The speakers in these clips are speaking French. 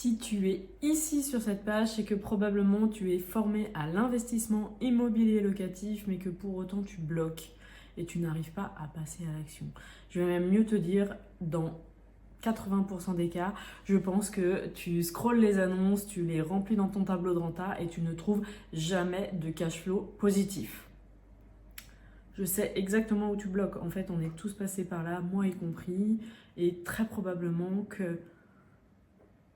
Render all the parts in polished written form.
Si tu es ici sur cette page, c'est que probablement tu es formé à l'investissement immobilier locatif, mais que pour autant tu bloques et tu n'arrives pas à passer à l'action. Je vais même mieux te dire, dans 80% des cas, je pense que tu scrolles les annonces, tu les remplis dans ton tableau de renta et tu ne trouves jamais de cash flow positif. Je sais exactement où tu bloques. En fait, on est tous passés par là, moi y compris, et très probablement que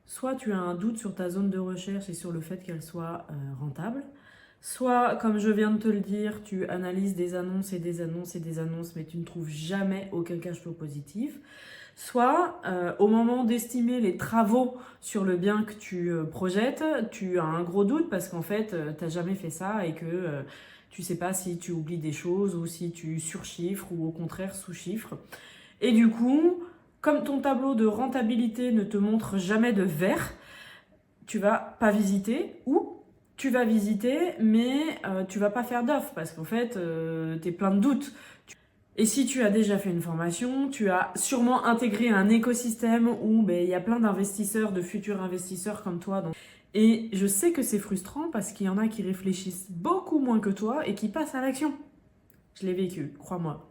soit tu as un doute sur ta zone de recherche et sur le fait qu'elle soit rentable, soit, comme je viens de te le dire, tu analyses des annonces et des annonces et des annonces, mais tu ne trouves jamais aucun cash flow positif. Soit, au moment d'estimer les travaux sur le bien que tu projettes, tu as un gros doute parce qu'en fait, tu n'as jamais fait ça et que tu ne sais pas si tu oublies des choses ou si tu surchiffres ou au contraire sous-chiffres. Et du coup, comme ton tableau de rentabilité ne te montre jamais de vert, tu vas pas visiter ou tu vas visiter mais tu vas pas faire d'offre parce qu'en fait, tu es plein de doutes. Et si tu as déjà fait une formation, tu as sûrement intégré un écosystème où il y a plein d'investisseurs, de futurs investisseurs comme toi. Et je sais que c'est frustrant parce qu'il y en a qui réfléchissent beaucoup moins que toi et qui passent à l'action. Je l'ai vécu, crois-moi.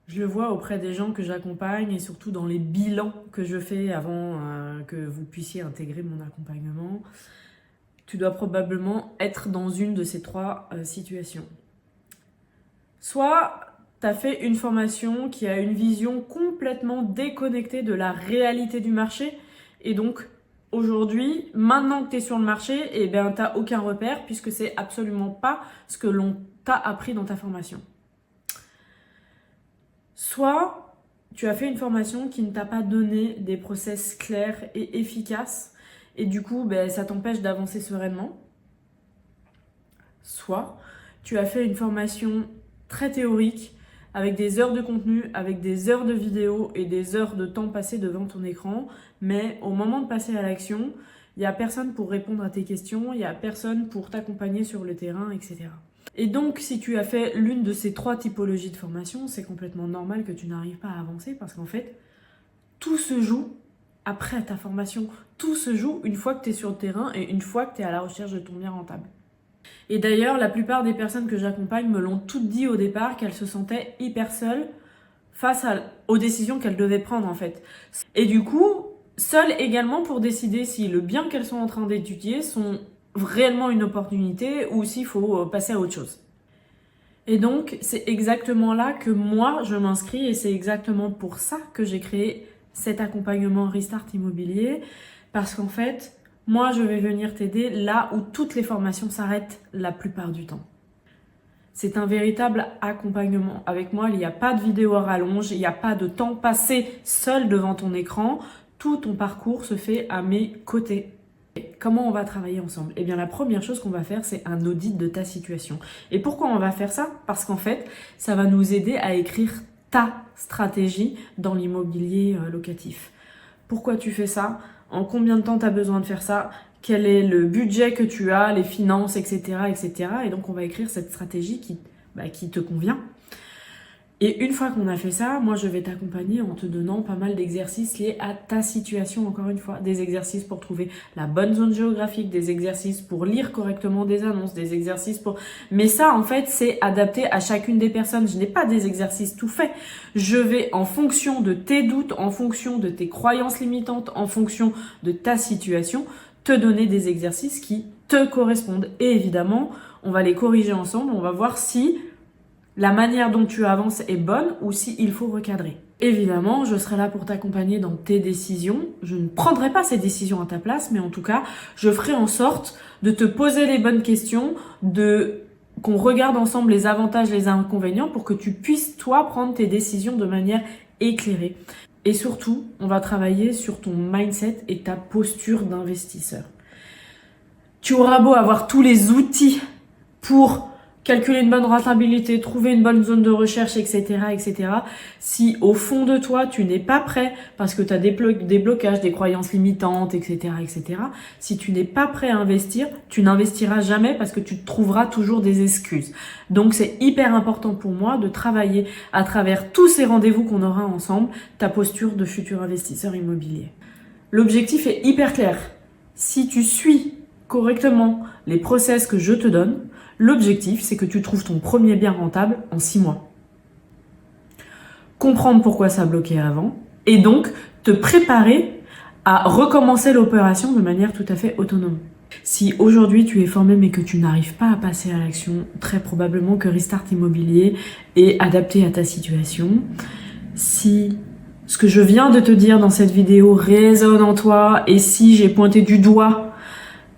Je le vois auprès des gens que j'accompagne et surtout dans les bilans que je fais avant que vous puissiez intégrer mon accompagnement. Tu dois probablement être dans une de ces trois situations. Soit tu as fait une formation qui a une vision complètement déconnectée de la réalité du marché et donc aujourd'hui, maintenant que tu es sur le marché, tu n'as aucun repère puisque c'est absolument pas ce que l'on t'a appris dans ta formation. Soit tu as fait une formation qui ne t'a pas donné des process clairs et efficaces et du coup ça t'empêche d'avancer sereinement. Soit tu as fait une formation très théorique avec des heures de contenu, avec des heures de vidéo et des heures de temps passé devant ton écran, mais au moment de passer à l'action, il n'y a personne pour répondre à tes questions, il n'y a personne pour t'accompagner sur le terrain, etc. Et donc, si tu as fait l'une de ces trois typologies de formation, c'est complètement normal que tu n'arrives pas à avancer parce qu'en fait, tout se joue après ta formation. Tout se joue une fois que tu es sur le terrain et une fois que tu es à la recherche de ton bien rentable. Et d'ailleurs, la plupart des personnes que j'accompagne me l'ont toutes dit au départ qu'elles se sentaient hyper seules face aux décisions qu'elles devaient prendre en fait. Et du coup, seules également pour décider si le bien qu'elles sont en train d'étudier sont réellement une opportunité ou s'il faut passer à autre chose. Et donc, c'est exactement là que moi, je m'inscris et c'est exactement pour ça que j'ai créé cet accompagnement Restart Immobilier parce qu'en fait, moi, je vais venir t'aider là où toutes les formations s'arrêtent la plupart du temps. C'est un véritable accompagnement. Avec moi, il n'y a pas de vidéo à rallonge, il n'y a pas de temps passé seul devant ton écran. Tout ton parcours se fait à mes côtés. Comment on va travailler ensemble? Eh bien, la première chose qu'on va faire, c'est un audit de ta situation. Et pourquoi on va faire ça? Parce qu'en fait, ça va nous aider à écrire ta stratégie dans l'immobilier locatif. Pourquoi tu fais ça? En combien de temps tu as besoin de faire ça? Quel est le budget que tu as, les finances, etc., etc. Et donc, on va écrire cette stratégie qui te convient. Et une fois qu'on a fait ça, moi, je vais t'accompagner en te donnant pas mal d'exercices liés à ta situation, encore une fois. Des exercices pour trouver la bonne zone géographique, des exercices pour lire correctement des annonces, des exercices pour... Mais ça, en fait, c'est adapté à chacune des personnes. Je n'ai pas des exercices tout faits. Je vais, en fonction de tes doutes, en fonction de tes croyances limitantes, en fonction de ta situation, te donner des exercices qui te correspondent. Et évidemment, on va les corriger ensemble. On va voir si la manière dont tu avances est bonne ou s'il faut recadrer. Évidemment, je serai là pour t'accompagner dans tes décisions. Je ne prendrai pas ces décisions à ta place, mais en tout cas, je ferai en sorte de te poser les bonnes questions, qu'on regarde ensemble les avantages, les inconvénients pour que tu puisses, toi, prendre tes décisions de manière éclairée. Et surtout, on va travailler sur ton mindset et ta posture d'investisseur. Tu auras beau avoir tous les outils pour calculer une bonne rentabilité, trouver une bonne zone de recherche, etc., etc. Si au fond de toi, tu n'es pas prêt parce que tu as des blocages, des croyances limitantes, etc., etc., si tu n'es pas prêt à investir, tu n'investiras jamais parce que tu trouveras toujours des excuses. Donc, c'est hyper important pour moi de travailler à travers tous ces rendez-vous qu'on aura ensemble, ta posture de futur investisseur immobilier. L'objectif est hyper clair. Si tu suis correctement les process que je te donne, l'objectif, c'est que tu trouves ton premier bien rentable en 6 mois. Comprendre pourquoi ça a bloqué avant et donc te préparer à recommencer l'opération de manière tout à fait autonome. Si aujourd'hui tu es formé mais que tu n'arrives pas à passer à l'action, très probablement que Restart Immobilier est adapté à ta situation. Si ce que je viens de te dire dans cette vidéo résonne en toi et si j'ai pointé du doigt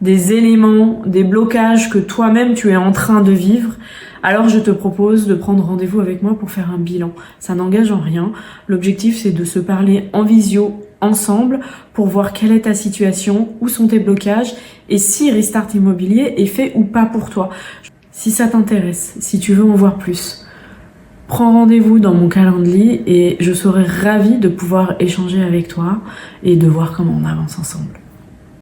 des éléments, des blocages que toi-même tu es en train de vivre, alors je te propose de prendre rendez-vous avec moi pour faire un bilan. Ça n'engage en rien. L'objectif, c'est de se parler en visio ensemble pour voir quelle est ta situation, où sont tes blocages et si Restart Immobilier est fait ou pas pour toi. Si ça t'intéresse, si tu veux en voir plus, prends rendez-vous dans mon calendrier et je serai ravie de pouvoir échanger avec toi et de voir comment on avance ensemble.